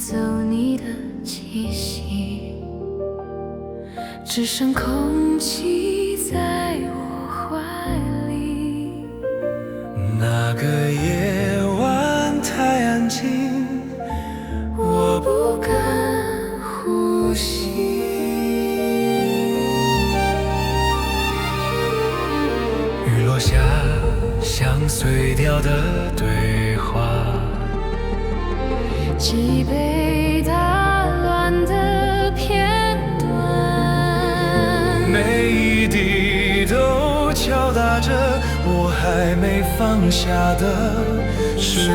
走你的气息，只剩空气在我怀里。那个夜晚太安静，我不敢呼吸。雨落下，像碎掉的对话，几被打乱的片段，每一滴都敲打着我还没放下的瞬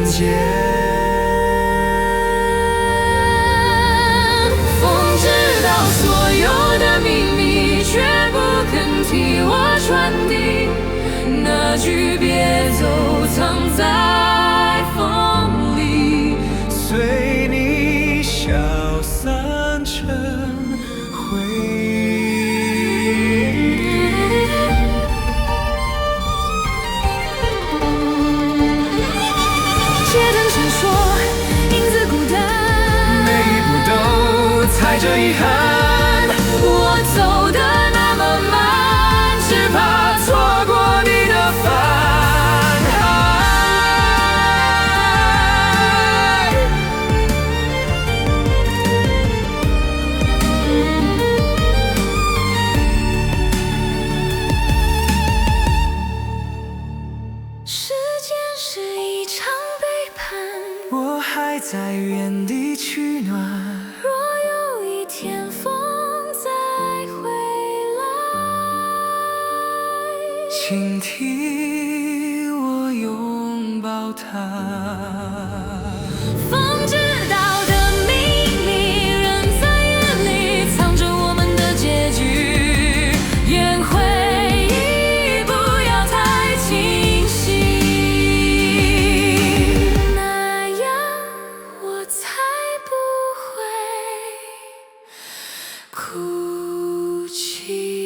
间。风知道所有的秘密，却不肯替我传递。那句别走，藏在风里，随你消散成灰烬。街灯闪烁，影子孤单，每一步都踩着遗憾，我走得那么慢，只怕错过你的返时间是一场背叛，我还在原地取暖。若有一天风再回来，请替我拥抱它。风知道的秘密，人在夜里藏着我们的结局，愿回忆不要太清晰，那样我才不会哭泣。